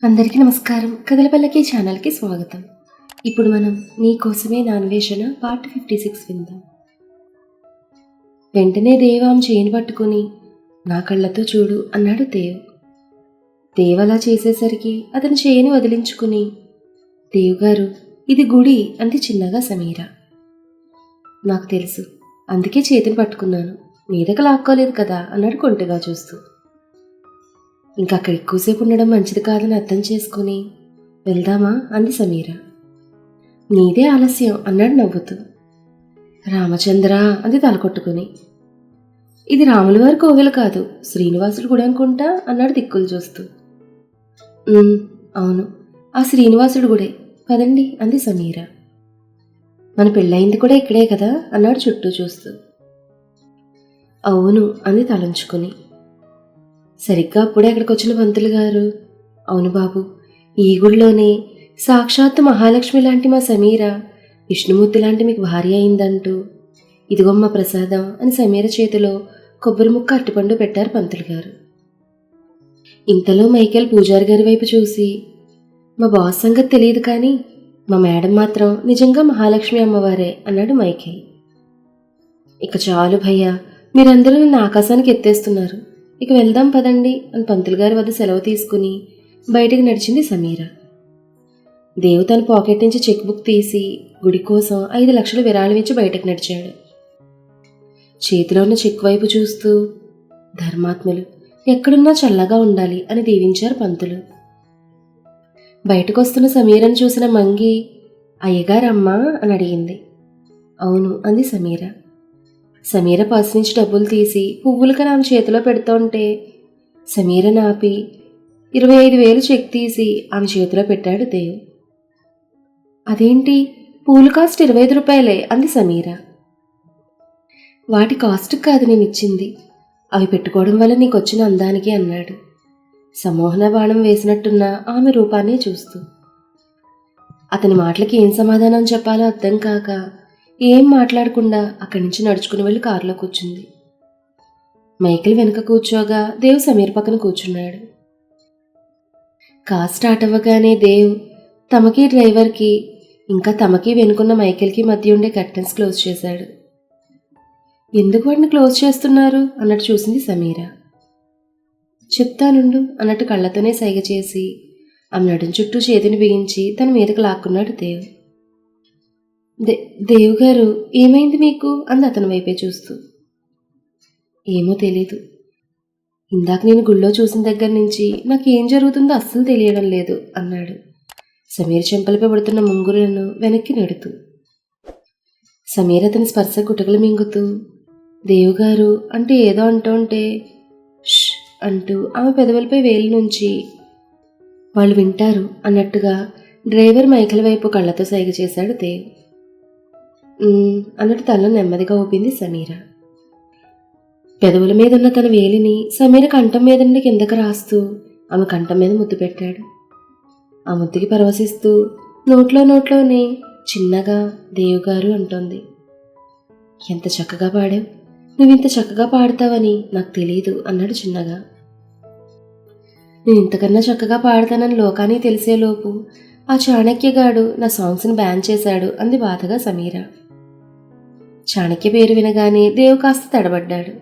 అందరికీ నమస్కారం. కథల పల్లకి ఛానల్కి స్వాగతం. ఇప్పుడు మనం నీకోసమే నా అన్వేషణ పార్ట్ 56 విందాం. వెంటనే దేవ్ ఆమె చేయిని పట్టుకుని నా కళ్ళతో చూడు అన్నాడు దేవ్. దేవ్ అలా చేసేసరికి అతని చేయిని వదిలించుకుని, దేవ్ గారు ఇది గుడి అంది చిన్నగా సమీర. నాకు తెలుసు, అందుకే చేతిని పట్టుకున్నాను, మీదకి లాక్కోలేదు కదా అన్నాడు కొంటగా చూస్తూ. ఇంకా అక్కడ ఎక్కువసేపు ఉండడం మంచిది కాదని అర్థం చేసుకుని వెళ్దామా అంది సమీర. నీదే ఆలస్యం అన్నాడు నవ్వుతూ. రామచంద్ర అంది తలకొట్టుకుని. ఇది రాముల వారి కోవెల కాదు, శ్రీనివాసుడు గుడి అనుకుంటా అన్నాడు దిక్కులు చూస్తూ. అవును, ఆ శ్రీనివాసుడు గుడే, పదండి అంది సమీర. మన పెళ్ళయింది కూడా ఇక్కడే కదా అన్నాడు చుట్టూ చూస్తూ. అవును అంది తలంచుకుని. సరిగ్గా అప్పుడే అక్కడికి వచ్చిన పంతులు గారు, అవును బాబు, ఈ గుడిలోనే సాక్షాత్తు మహాలక్ష్మి లాంటి మా సమీర విష్ణుమూర్తి లాంటి మీకు భార్య అయిందంటూ ఇదిగొమ్మ ప్రసాదం అని సమీర చేతిలో కొబ్బరి ముక్క అరటిపండు పెట్టారు పంతులు గారు. ఇంతలో మైకేల్ పూజారి గారి వైపు చూసి, మా బాస్ సంగతి తెలియదు కానీ మా మేడం మాత్రం నిజంగా మహాలక్ష్మి అమ్మవారే అన్నాడు మైకేల్. ఇక చాలు భయ్యా, మీరందరూ నన్ను ఆకాశానికి ఎత్తేస్తున్నారు, ఇక వెళ్దాం పదండి అని పంతులు గారి వద్ద సెలవు తీసుకుని బయటికి నడిచింది సమీర. దేవు తన పాకెట్ నుంచి చెక్ బుక్ తీసి గుడి కోసం 5 లక్షలు విరాళం ఇచ్చి బయటకు నడిచాడు. చేతిలో ఉన్న చెక్ వైపు చూస్తూ, ధర్మాత్ములు ఎక్కడున్నా చల్లగా ఉండాలి అని దీవించారు పంతులు. బయటకొస్తున్న సమీరను చూసిన మంగి, అయ్యగారమ్మా అని అడిగింది. అవును అంది సమీర. సమీర పర్సు నుంచి డబ్బులు తీసి పువ్వులకని ఆమె చేతిలో పెడుతుంటే సమీర నాపి 25,000 చెక్ తీసి ఆమె చేతిలో పెట్టాడు దేవ్. అదేంటి, పూలు కాస్ట్ 25 రూపాయలే అంది సమీర. వాటి కాస్ట్ కాదు నేను ఇచ్చింది, అవి పెట్టుకోవడం వల్ల నీకొచ్చిన అందానికి అన్నాడు, సమోహన బాణం వేసినట్టున్న ఆమె రూపాన్ని చూస్తూ. అతని మాటలకి ఏం సమాధానం చెప్పాలో అర్థం కాక ఏం మాట్లాడకుండా అక్కడి నుంచి నడుచుకుని వెళ్ళి కారులో కూర్చుంది. మైకేల్ వెనుక కూర్చోగా దేవ్ సమీర్ పక్కన కూర్చున్నాడు. కార్ స్టార్ట్ అవ్వగానే దేవ్ తమకి డ్రైవర్కి ఇంకా తమకి వెనుకున్న మైకేల్కి మధ్య ఉండే కర్టెన్స్ క్లోజ్ చేశాడు. ఎందుకు వాడిని క్లోజ్ చేస్తున్నారు అన్నట్టు చూసింది సమీర. చెప్తానుండు అన్నట్టు కళ్ళతోనే సైగ చేసి ఆమె నడుం చుట్టూ చేతిని బిగించి తన మీదకి లాక్కున్నాడు దేవ్. దేవ్ గారు ఏమైంది మీకు అంది అతని వైపే చూస్తూ. ఏమో తెలీదు, ఇందాక నేను గుళ్ళో చూసిన దగ్గర నుంచి నాకు ఏం జరుగుతుందో అస్సలు తెలియడం లేదు అన్నాడు సమీర్ చెంపలపై పడుతున్న ముంగురులను వెనక్కి నెడుతూ. సమీర్ అతని స్పర్శ గుటకలు మింగుతూ, దేవుగారు అంటూ ఏదో అంటుంటే ష్ అంటూ ఆమె పెదవులపై వేలు నుంచి వాళ్ళు వింటారు అన్నట్టుగా డ్రైవర్ మైకేల్ వైపు కళ్ళతో సైగ చేశాడు దేవ్. అన్నట్టు తనలో నెమ్మదిగా ఊపింది సమీర. పెదవుల మీద ఉన్న తన వేలిని సమీర కంఠం మీద నుండి కిందకు రాస్తూ ఆమె కంఠం మీద ముద్దు పెట్టాడు. ఆ ముద్దుకి పరవశిస్తూ నోట్లోనే చిన్నగా దేవుగారు అంటోంది. ఎంత చక్కగా పాడావు, నువ్వింత చక్కగా పాడతావని నాకు తెలీదు అన్నాడు చిన్నగా. నేను ఇంతకన్నా చక్కగా పాడతానని లోకానికి తెలిసేలోపు ఆ చాణక్యగాడు నా సాంగ్స్ని బ్యాన్ చేశాడు అంది బాధగా సమీర. చాణక్య పేరు వినగానే దేవ్ కాస్త తడబడ్డాడు.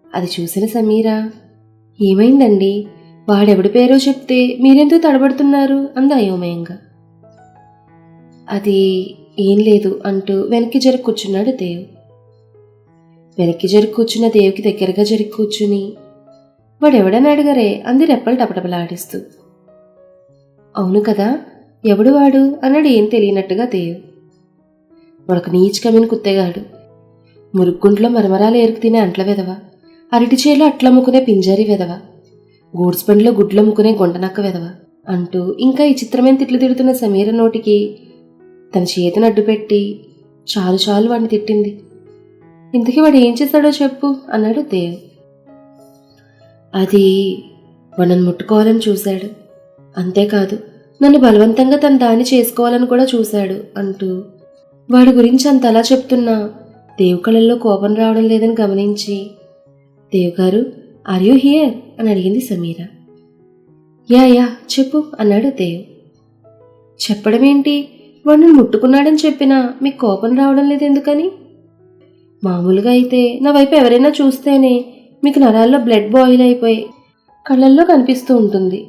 అది చూసిన సమీర, ఏమైందండి, వాడెవడి పేరో చెప్తే మీరెందుకు తడబడుతున్నారు అంది అయోమయంగా. అది ఏం లేదు అంటూ వెనక్కి జరిగి కూర్చున్నాడు దేవ్. వెనక్కి జరిగి కూర్చున్న దేవుకి దగ్గరగా జరిగి కూర్చుని, వాడెవడని అడిగరే అంది రెప్పలు టపటపలాడిస్తూ. అవును కదా, ఎవడు వాడు అన్నాడు ఏం తెలియనట్టుగా దేవ్. మరొక నీచుకమైన కుత్తెగాడు, మురుగుంట్లో మరమరాలు ఏరుకు తినే అంట్ల వెదవ, అరటి చేలో అట్లమ్ముకునే పింజారి వెదవ, గూడ్స్ బండిలో గుడ్లమ్ముకునే గుంటనక్క వెదవ అంటూ ఇంకా ఈ చిత్రమైన తిట్లు తిడుతున్న సమీర నోటికి తన చేతిని అడ్డుపెట్టి చాలు చాలు వాడిని తిట్టింది. ఇంతకీ వాడు ఏం చేశాడో చెప్పు అన్నాడు దేవ్. అది వాడిని ముట్టుకోవాలని చూశాడు, అంతేకాదు నన్ను బలవంతంగా తన దాన్ని చేసుకోవాలని కూడా చూశాడు అంటూ వాడి గురించి అంతలా చెప్తున్నా దేవ్ కళల్లో కోపం రావడం లేదని గమనించి, దేవ్ గారు ఆర్ యూ హియర్ అని అడిగింది సమీర. యా యా చెప్పు అన్నాడు దేవ్. చెప్పడమేంటి? వాడిని ముట్టుకున్నాడని చెప్పినా మీకు కోపం రావడం లేదు ఎందుకని? మామూలుగా అయితే నా వైపు ఎవరైనా చూస్తేనే మీకు నరాల్లో బ్లడ్ బాయిల్ అయిపోయి కళ్ళల్లో కనిపిస్తూ ఉంటుంది.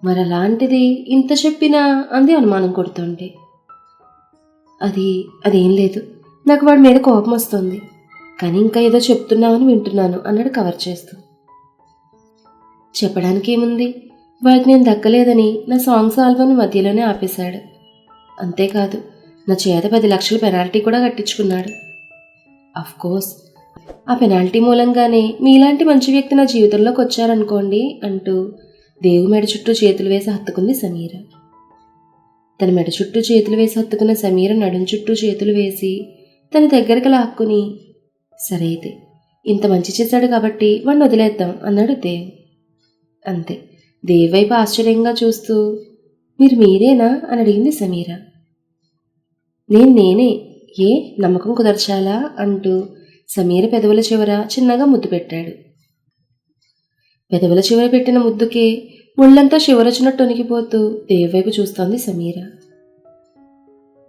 మరలాంటిది ఇంత చెప్పినా అంది అనుమానం కొడుతుంటే. అదేం లేదు, నాకు వాడి మీద కోపం వస్తుంది, కానీ ఇంకా ఏదో చెప్తున్నావని వింటున్నాను అన్నాడు కవర్ చేస్తూ. చెప్పడానికి ఏముంది, వాడికి నేను దక్కలేదని నా సాంగ్స్ ఆల్బమ్ మధ్యలోనే ఆపేశాడు. అంతేకాదు నా చేత 10 లక్షల పెనాల్టీ కూడా కట్టించుకున్నాడు. కోర్స్ ఆ పెనాల్టీ మూలంగానే మీలాంటి మంచి వ్యక్తి నా జీవితంలోకి వచ్చారనుకోండి అంటూ దేవు మెడ చుట్టూ చేతులు వేసి హత్తుకుంది సమీర. తన మెడ చుట్టూ చేతులు వేసి హత్తుకున్న సమీర నడుం చుట్టూ చేతులు వేసి తన దగ్గరికి లాక్కుని, సరే అయితే ఇంత మంచి చేశాడు కాబట్టి వాడిని వదిలేద్దాం అన్నాడు దేవ్. అంతే. దేవ్ వైపు ఆశ్చర్యంగా చూస్తూ, మీరేనా అని అడిగింది సమీర. నేనే, ఏ నమ్మకం కుదర్చాలా అంటూ సమీర పెదవుల చివర చిన్నగా ముద్దు పెట్టాడు. పెదవుల చివర పెట్టిన ముద్దుకే ఒళ్ళంతా శివరొచ్చినట్టు వణికిపోతూ దేవ్ వైపు చూస్తోంది సమీర.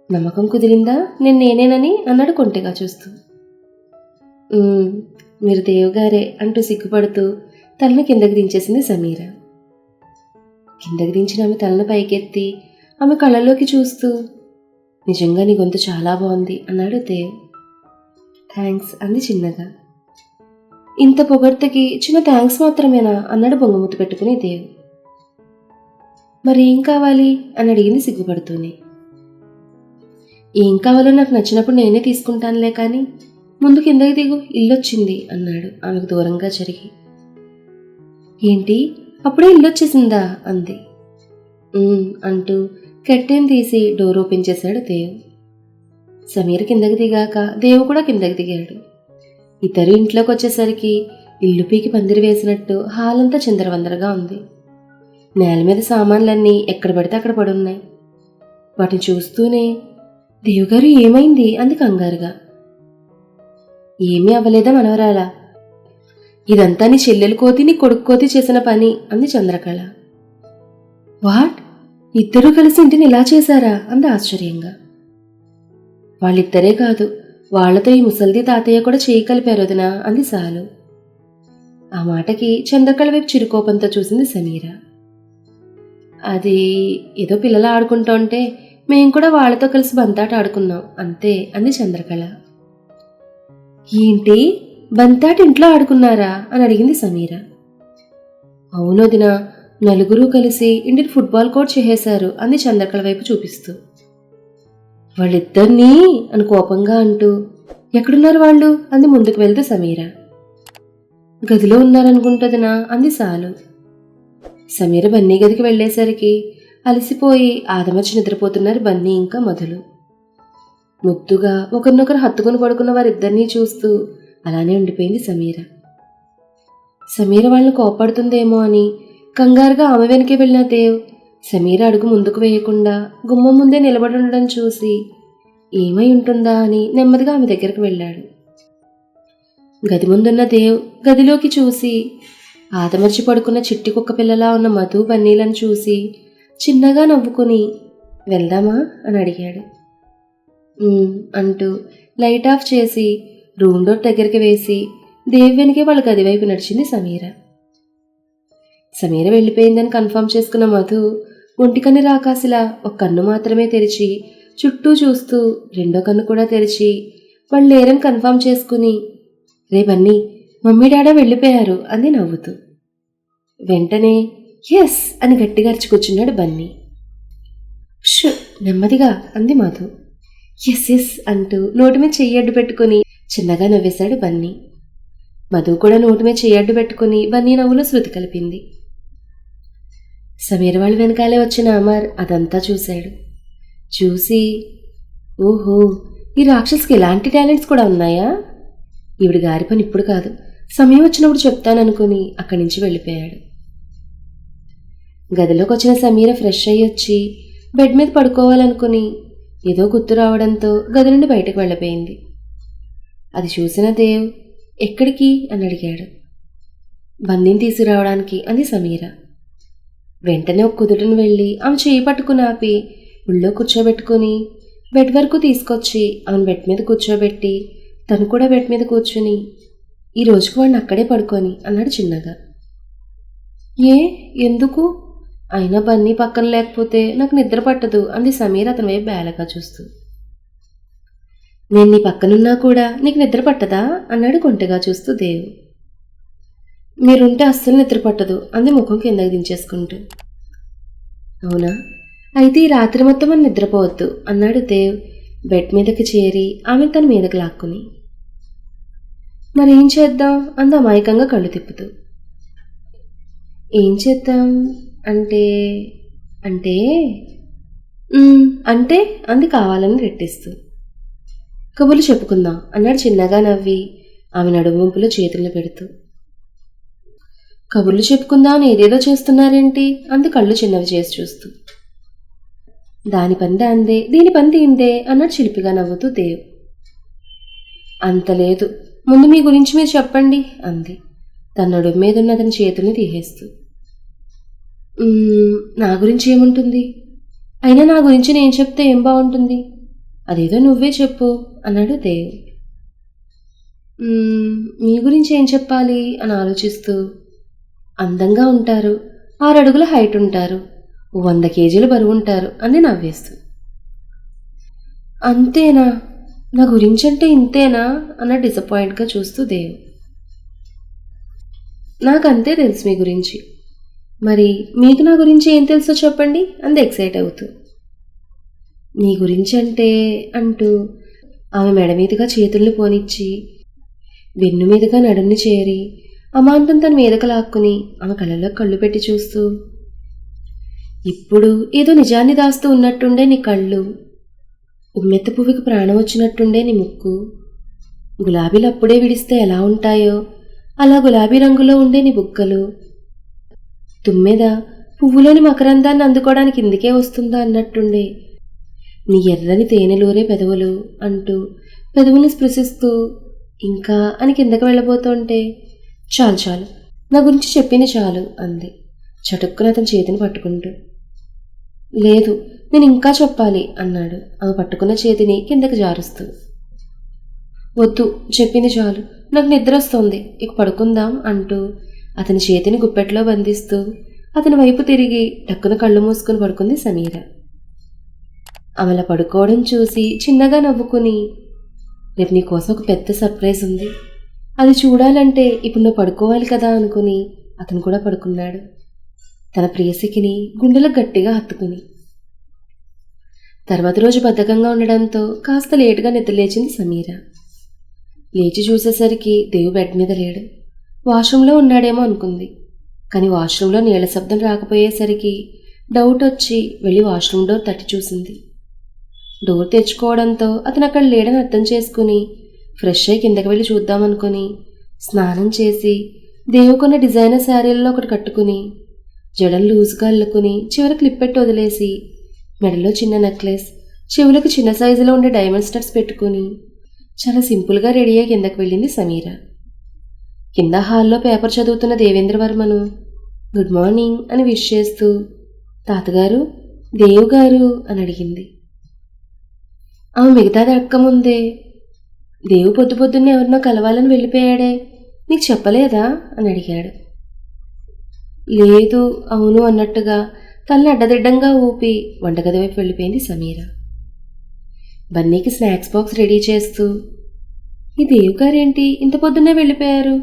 నమ్మకం కుదిరిందా నేనేనని అన్నాడు కొంటెగా చూస్తూ. మీరు దేవ్గారే అంటూ సిగ్గుపడుతూ తలను కిందకి దించేసింది సమీర. కిందకి దించిన ఆమె తలను పైకెత్తి ఆమె కళ్ళల్లోకి చూస్తూ, నిజంగా నీ గొంతు చాలా బాగుంది అన్నాడు దేవ్. థ్యాంక్స్ అంది చిన్నగా. ఇంత పొగడ్తకి చిన్న థ్యాంక్స్ మాత్రమేనా అన్నాడు బొంగముద్దు పెట్టుకుని దేవ్. మరేం కావాలి అని అడిగింది సిగ్గుపడుతూనే. ఏం కావాలో నాకు నచ్చినప్పుడు నేనే తీసుకుంటానులే, కానీ ముందు కిందకి దిగు, ఇల్లొచ్చింది అన్నాడు ఆమెకు దూరంగా జరిగి. ఏంటి అప్పుడే ఇల్లొచ్చేసిందా అంది. అంటూ కట్టెన్ తీసి డోర్ ఓపెన్ చేశాడు దేవ్. సమీర కిందకి దిగాక దేవు కూడా కిందకి దిగాడు. ఇద్దరు ఇంట్లోకి వచ్చేసరికి ఇల్లు పీకి పందిరి వేసినట్టు హాల్ అంతా చిందరవందరగా ఉంది. నేల మీద సామాన్లన్నీ ఎక్కడ పడితే అక్కడ పడున్నాయి. వాటిని చూస్తూనే, దేవుగారు ఏమైంది అంది కంగారుగా. ఏమీ అవ్వలేదా మనవరాలా, ఇదంతా నీ చెల్లెలు కోతి నీ కొడుకు కోతి చేసిన పని అంది చంద్రకళ. వాట్, ఇద్దరూ కలిసి ఇంటిని ఇలా చేశారా అంది ఆశ్చర్యంగా. వాళ్ళిద్దరే కాదు, వాళ్లతో ఈ ముసల్ది తాతయ్య కూడా చేయి కలిపారు వదినా అంది సాలు. ఆ మాటకి చంద్రకళ వైపు చిరుకోపంతో చూసింది సమీర. అది ఏదో పిల్లలు ఆడుకుంటుంటే మేం కూడా వాళ్లతో కలిసి బంతాట ఆడుకున్నాం అంతే అంది చంద్రకళ. ఏంటి, బంతాట ఇంట్లో ఆడుకున్నారా అని అడిగింది సమీర. అవునొదినా, నలుగురూ కలిసి ఇంటిని ఫుట్బాల్ కోర్ట్ చేసేశారు అంది చంద్రకళ వైపు చూపిస్తూ. వాళ్ళిద్దరినీ అని కోపంగా అంటూ, ఎక్కడున్నారు వాళ్ళు అంది ముందుకు వెళ్తూ సమీర. గదిలో ఉన్నారనుకుంటుందినా అంది సాలు. సమీర బన్నీ గదికి వెళ్లేసరికి అలసిపోయి ఆదమర్చి నిద్రపోతున్నారు బన్నీ ఇంకా మొదలు. ముద్దుగా ఒకరినొకరు హత్తుకుని పడుకున్న వారిద్దరినీ చూస్తూ అలానే ఉండిపోయింది సమీర. సమీర వాళ్ళని కోపడుతుందేమో అని కంగారుగా ఆమె వెనకే వెళ్ళిన దేవ్ సమీర అడుగు ముందుకు వేయకుండా గుమ్మం ముందే నిలబడి ఉండడం చూసి ఏమై ఉంటుందా అని నెమ్మదిగా ఆమె దగ్గరకు వెళ్ళాడు. గది ముందున్న దేవ్ గదిలోకి చూసి ఆదమర్చి పడుకున్న చిట్టి కుక్క పిల్లలా ఉన్న మధు బన్నీలను చూసి చిన్నగా నవ్వుకుని వెళ్దామా అని అడిగాడు. అంటూ లైట్ ఆఫ్ చేసి రూమ్ డోర్ దగ్గరికి వేసి దేవ్ వెనకే వాళ్ళ గది వైపు నడిచింది సమీర. సమీర వెళ్ళిపోయిందని కన్ఫర్మ్ చేసుకున్న మధు ఒంటికన్ను రాకాసిలా ఒక కన్ను మాత్రమే తెరిచి చుట్టూ చూస్తూ రెండో కన్ను కూడా తెరిచి వాళ్ళు లేరని కన్ఫర్మ్ చేసుకుని, రేపన్నీ మమ్మీ డాడా వెళ్ళిపోయారు అంది నవ్వుతూ. వెంటనే ఎస్ అని గట్టిగా అరిచి కూర్చున్నాడు బన్నీ. షు నెమ్మదిగా అంది మధు. ఎస్ ఎస్ అంటూ నోటి మీద చెయ్యి అడ్డు పెట్టుకుని చిన్నగా నవ్వేశాడు బన్నీ. మధు కూడా నోటి మీద చెయ్యి అడ్డు పెట్టుకుని బన్నీ నవ్వులో శృతి కలిపింది. సమీర వాళ్ళ వెనకాలే వచ్చిన అమర్ అదంతా చూశాడు. చూసి, ఓహో, ఈ రాక్షసుకి ఇలాంటి టాలెంట్స్ కూడా ఉన్నాయా, ఈవిడ గారి పని ఇప్పుడు కాదు, సమయం వచ్చినప్పుడు చెప్తాననుకుని అక్కడి నుంచి వెళ్ళిపోయాడు. గదిలోకి వచ్చిన సమీర ఫ్రెష్ అయ్యి వచ్చి బెడ్ మీద పడుకోవాలనుకుని ఏదో గుర్తు రావడంతో గది నుండి బయటకు వెళ్ళిపోయింది. అది చూసిన దేవ్ ఎక్కడికి అని అడిగాడు. బన్నీని తీసుకురావడానికి అంది సమీర. వెంటనే ఒక కుదుటను వెళ్ళి ఆమె చేయి పట్టుకుని ఆపి ఒళ్ళో కూర్చోబెట్టుకుని బెడ్ వరకు తీసుకొచ్చి ఆమెను బెడ్ మీద కూర్చోబెట్టి తను కూడా బెడ్ మీద కూర్చుని ఈ రోజుకు వాడిని అక్కడే పడుకొని అన్నాడు చిన్నగా. ఏ ఎందుకు? అయినా బన్నీ పక్కన లేకపోతే నాకు నిద్ర పట్టదు అంది సమీర అతని వైపు బేలగా చూస్తూ. నేను నీ పక్కనున్నా కూడా నీకు నిద్ర పట్టదా అన్నాడు కొంటెగా చూస్తూ దేవ్. మీరుంటే అస్సలు నిద్ర పట్టదు అంది ముఖం కిందకి దించేసుకుంటూ. అవునా, అయితే ఈ రాత్రి మొత్తం అని నిద్రపోవద్దు అన్నాడు దేవ్ బెడ్ మీదకి చేరి ఆమె తన మీదకి లాక్కుని. మరేం చేద్దాం అంది అమాయకంగా కళ్ళు తిప్పుతూ. ఏం చేద్దాం అంటే అంటే అంటే అంది కావాలని రెట్టిస్తూ. కబుర్లు చెప్పుకుందాం అన్నాడు చిన్నగా నవ్వి ఆమె నడుము వంపులో చేతులను పెడుతూ. కబుర్లు చెప్పుకుందామని ఏదేదో చేస్తున్నారేంటి అంది కళ్ళు చిన్నవి చేసి చూస్తూ. దాని పని దాందే దీని పని దీందే అన్నాడు చిలిపిగా నవ్వుతూ దేవ్. అంత లేదు, ముందు మీ గురించి మీరు చెప్పండి అంది తన నడుము మీద ఉన్న అతని చేతుల్ని తీసేస్తూ. నా గురించి ఏముంటుంది? అయినా నా గురించి నేను చెప్తే ఏం బాగుంటుంది? అదేదో నువ్వే చెప్పు అన్నాడు దేవ్. మీ గురించి ఏం చెప్పాలి అని ఆలోచిస్తూ. అందంగా ఉంటారు, 6 అడుగుల హైట్ ఉంటారు, 100 కేజీలు బరువు ఉంటారు అంది నవ్వేస్తూ. అంతేనా? నా గురించి అంటే ఇంతేనా అన్న డిసప్పాయింట్గా చూస్తూ దేవ్. నాకంతే తెలుసు మీ గురించి, మరి మీకు నా గురించి ఏం తెలుసో చెప్పండి అంది ఎక్సైట్ అవుతూ. నీ గురించి అంటే అంటూ ఆమె మెడ మీదుగా చేతుల్ని పోనిచ్చి వెన్ను మీదుగా నడున్ని చేరి అమాంతం తన మీదకు లాక్కుని ఆమె కళ్ళలో కళ్ళు పెట్టి చూస్తూ. ఇప్పుడు ఏదో నిజాన్ని దాస్తూ ఉన్నట్టుండే నీ కళ్ళు, ఉమ్మెత్త పువ్వుకి ప్రాణం వచ్చినట్టుండే నీ ముక్కు, గులాబీలు అప్పుడే విడిస్తే ఎలా ఉంటాయో అలా గులాబీ రంగులో ఉండే నీ బుగ్గలు, తుమ్మెద పువ్వులోని మకరందాన్ని అందుకోవడానికి ఇందుకే వస్తుందా అన్నట్టుండే నీ ఎర్రని తేనెలూరే పెదవులు అంటూ పెదవుని స్పృశిస్తూ ఇంకా అని కిందకి వెళ్ళబోతుంటే చాలు చాలు నా గురించి చెప్పింది చాలు అంది చటుక్కున అతని చేతిని పట్టుకుంటూ. లేదు, నేను ఇంకా చెప్పాలి అన్నాడు ఆమె పట్టుకున్న చేతిని కిందకి జారుస్తూ. వద్దు, చెప్పింది చాలు, నాకు నిద్ర వస్తోంది, ఇక పడుకుందాం అంటూ అతని చేతిని గుప్పెట్లో బంధిస్తూ అతని వైపు తిరిగి టక్కున కళ్ళు మూసుకుని పడుకుంది సమీర. ఆమెలా పడుకోవడం చూసి చిన్నగా నవ్వుకుని, రేపు నీకోసం ఒక పెద్ద సర్ప్రైజ్ ఉంది, అది చూడాలంటే ఇప్పుడు నువ్వు పడుకోవాలి కదా అనుకుని అతను కూడా పడుకున్నాడు తన ప్రియసికిని గుండెలకు గట్టిగా హత్తుకుని. తర్వాత రోజు బద్ధకంగా ఉండడంతో కాస్త లేటుగా నిద్రలేచింది సమీర. లేచి చూసేసరికి దేవు బెడ్ మీద లేడు, వాష్రూంలో ఉన్నాడేమో అనుకుంది. కానీ వాష్రూంలో నీళ్ల శబ్దం రాకపోయేసరికి డౌట్ వచ్చి వెళ్ళి వాష్రూమ్ డోర్ తట్టి చూసింది. డోర్ తెచ్చుకోవడంతో అతను అక్కడ లేడని అర్థం చేసుకుని ఫ్రెష్ అయ్యి కిందకి వెళ్ళి చూద్దామనుకుని స్నానం చేసి దేవుకున్న డిజైనర్ శారీలలో ఒకటి కట్టుకుని జడలు లూజ్గా అల్లుకుని చివరి క్లిప్ పెట్టి వదిలేసి మెడలో చిన్న నెక్లెస్, చెవులకు చిన్న సైజులో ఉండే డైమండ్ స్టడ్స్ పెట్టుకుని చాలా సింపుల్గా రెడీ అయ్యి కిందకు వెళ్ళింది సమీర. కింద హాల్లో పేపర్ చదువుతున్న దేవేంద్రవర్మను గుడ్ మార్నింగ్ అని విష్ చేస్తూ, తాతగారు, దేవు గారు అని అడిగింది. ఆమె మిగతాది అడక్కముందే, దేవు పొద్దు పొద్దున్నే ఎవరినో కలవాలని వెళ్ళిపోయాడే, నీకు చెప్పలేదా అని అడిగాడు. లేదు, అవును అన్నట్టుగా తల్ని అడ్డదిడ్డంగా ఊపి వంటగది వైపు వెళ్ళిపోయింది సమీర. బన్నీకి స్నాక్స్ బాక్స్ రెడీ చేస్తూ, ఈ దేవు గారేంటి ఇంత పొద్దున్నే వెళ్ళిపోయారు,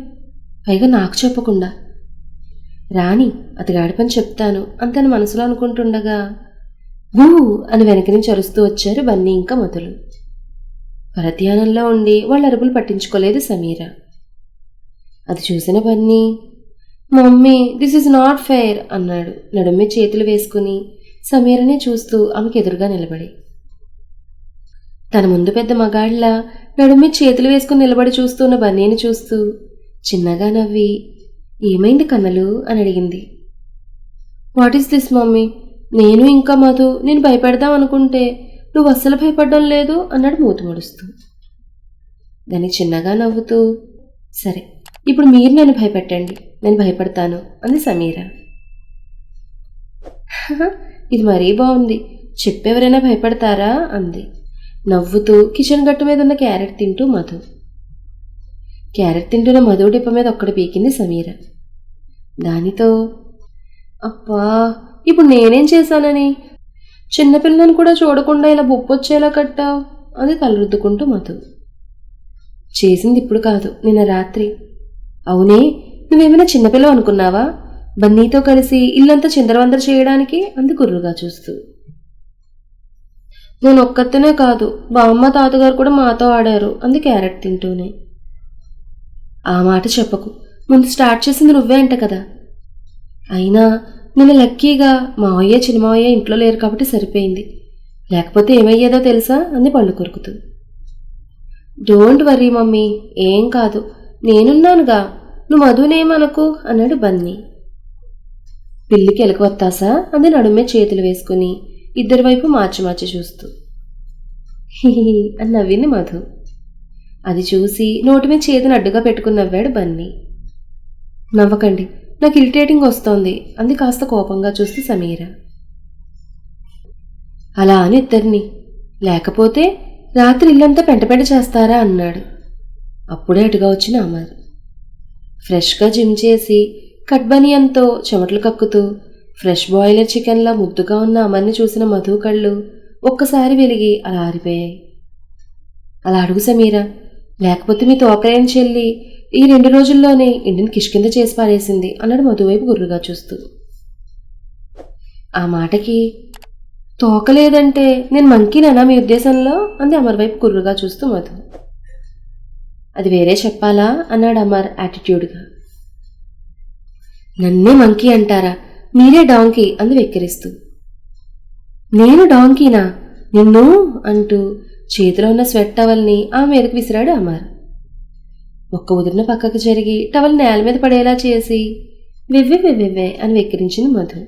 పైగా నాకు చెప్పకుండా, రాని అతగాడి పని చెప్తాను అని తన మనసులో అనుకుంటుండగా బూ అని వెనక నుంచి అరుస్తూ వచ్చారు బన్నీ ఇంకా మొదలు. పరధ్యానంలో ఉండి వాళ్ళ అరుపులు పట్టించుకోలేదు సమీర. అది చూసిన Bunny, mummy this is not fair అన్నాడు నడుమ్మే చేతులు వేసుకుని సమీరనే చూస్తూ ఆమెకు ఎదురుగా నిలబడి. తన ముందు పెద్ద మగాళ్ళ నడుమ్మే చేతులు వేసుకుని నిలబడి చూస్తున్న బన్నీని చూస్తూ చిన్నగా నవ్వి, ఏమైంది కన్నలు అని అడిగింది. వాట్ ఈస్ దిస్ మమ్మీ, నేను ఇంకా మధు నేను భయపెడదాం అనుకుంటే నువ్వు అస్సలు భయపడడం లేదు అన్నాడు మూతి ముడుస్తూ. దానికి చిన్నగా నవ్వుతూ, సరే ఇప్పుడు మీరు నన్ను భయపెట్టండి, నేను భయపడతాను అంది సమీర. ఇది మరీ బాగుంది, చెప్పెవరైనా భయపడతారా అంది నవ్వుతూ కిచెన్ గట్టు మీద ఉన్న క్యారెట్ తింటూ మధు. క్యారెట్ తింటున్న మధు డిప్ప మీద ఒక్కటి పీకింది సమీర. దానితో అబ్బా, ఇప్పుడు నేనేం చేశానని, చిన్నపిల్లని కూడా చూడకుండా ఇలా బొప్పొచ్చేలా కట్టావు అది తలరుద్దుకుంటూ మధు. చేసింది ఇప్పుడు కాదు, నిన్న రాత్రి. అవునే, నువ్వేమైనా చిన్నపిల్లవు అనుకున్నావా, బన్నీతో కలిసి ఇల్లంతా చిందరవందర చేయడానికి అంది కుర్రుగా చూస్తూ. నేను ఒక్కతనే కాదు, బామ్మ తాతగారు కూడా మాతో ఆడారు అంది క్యారెట్ తింటూనే. ఆ మాట చెప్పకు, ముందు స్టార్ట్ చేసింది నువ్వే అంట కదా. అయినా నిన్న లక్కీగా మావయ్య చిన్నమావయ్య ఇంట్లో లేరు కాబట్టి సరిపోయింది, లేకపోతే ఏమయ్యేదో తెలుసా అంది పళ్ళు కొరుకుతూ. డోంట్ వరీ మమ్మీ, ఏం కాదు, నేనున్నానుగా, నువ్వు మధునేమనకు అన్నాడు బన్నీ. పిల్లికి ఎలకవత్తాసా అంది నడుమే చేతులు వేసుకుని ఇద్దరి వైపు మార్చి మార్చి చూస్తూ. హిహి అని నవ్వింది మధు. అది చూసి నోటి మీద చేతిని అడ్డుగా పెట్టుకుని నవ్వాడు బన్నీ. నవ్వకండి, నాకు ఇరిటేటింగ్ వస్తోంది అంది కాస్త కోపంగా చూస్తూ సమీర. అలా అని ఇద్దరిని, లేకపోతే రాత్రి ఇల్లంతా పెంట చేస్తారా అన్నాడు. అప్పుడే అటుగా వచ్చిన అమర్. ఫ్రెష్గా జిమ్ చేసి కట్ బనియన్తో చెమటలు కక్కుతూ ఫ్రెష్ బాయిలర్ చికెన్లా ముద్దుగా ఉన్న అమర్ని చూసిన మధు కళ్ళు ఒక్కసారి వెలిగి అలా ఆరిపోయాయి. అలా అడుగు సమీరా, లేకపోతే మీ తోకలేని చెల్లి ఈ 2 రోజుల్లోనే ఇంటిని కిష్కింద చేసి పారేసింది అన్నాడు మధువైపు గుర్రుగా చూస్తూ. ఆ మాటకి తోకలేదంటే నేను మంకీనేనా మీ ఉద్దేశంలో అంది అమర్ వైపు గుర్రుగా చూస్తూ మధు. అది వేరే చెప్పాలా అన్నాడు అమర్ యాటిట్యూడ్గా. నన్నే మంకీ అంటారా, మీరే డాంకీ అంది వెక్కిరిస్తూ. నేను డాంకీనా, నిన్ను అంటూ చేతిలో ఉన్న స్వెట్ టవల్ని ఆ మీదకి విసిరాడు అమర్. ఒక్క ఉదిరిన పక్కకు జరిగి టవల్ నేల మీద పడేలా చేసి వెవ్వే అని వెక్కిరించింది మధు.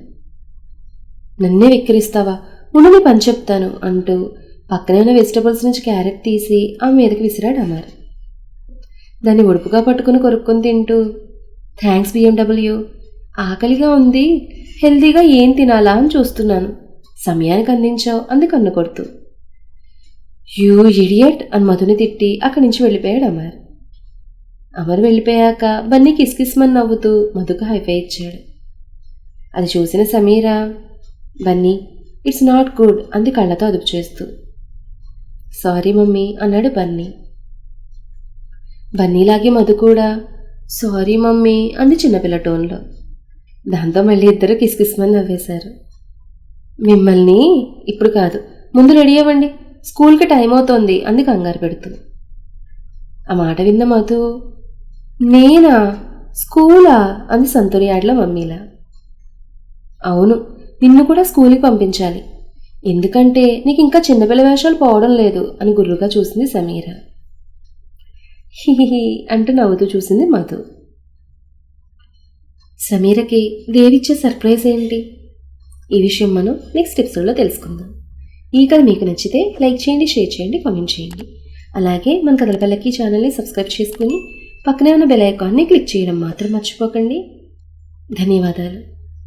నన్నే వెక్కిరిస్తావా, ఉండు నీ పని చెప్తాను అంటూ పక్కనే ఉన్న వెజిటబుల్స్ నుంచి క్యారెట్ తీసి ఆ మీదకి విసిరాడు అమర్. దాన్ని ఒడుపుగా పట్టుకుని కొరుక్కుని తింటూ, థ్యాంక్స్ BMW, ఆకలిగా ఉంది, హెల్దీగా ఏం తినాలా అని చూస్తున్నాను, సమయానికి అందించావు అంది కన్ను కొడుతూ. యూ ఇడియట్ అని మధుని తిట్టి అక్కడి నుంచి వెళ్ళిపోయాడు అమర్. అమర్ వెళ్ళిపోయాక బన్నీ కిస్కిస్మని నవ్వుతూ మధుకు హైఫై ఇచ్చాడు. అది చూసిన Sameera, Bunny it's not good అంది కళ్ళతో అదుపు చేస్తూ. సారీ మమ్మీ అన్నాడు బన్నీ. బన్నీలాగే మధు కూడా సారీ మమ్మీ అంది చిన్నపిల్ల టోన్లో. దాంతో మళ్ళీ ఇద్దరు కిస్కిస్మని నవ్వేశారు. మిమ్మల్ని ఇప్పుడు కాదు, ముందు రెడీ అవ్వండి, స్కూల్కి టైం అవుతోంది అంది కంగారు పెడుతూ. ఆ మాట విన్న మధు, నేనా, స్కూలా అంది సంతోరియాడ్లో మమ్మీలా. అవును, నిన్ను కూడా స్కూల్కి పంపించాలి, ఎందుకంటే నీకు ఇంకా చిన్నపిల్ల వేషాలు పోవడం లేదు అని గుర్రుగా చూసింది సమీర. హిహిహి అంటూ నవ్వుతూ చూసింది మధు. సమీరకి దేవిచ్చే సర్ప్రైజ్ ఏంటి, ఈ విషయం మనం నెక్స్ట్ ఎపిసోడ్లో తెలుసుకుందాం. ఈ కథ మీకు నచ్చితే లైక్ చేయండి, షేర్ చేయండి, కామెంట్ చేయండి. అలాగే మన కథల పల్లకి ఛానల్ని సబ్స్క్రైబ్ చేసుకుని పక్కనే ఉన్న బెల్ ఐకాన్ని క్లిక్ చేయడం మాత్రం మర్చిపోకండి. ధన్యవాదాలు.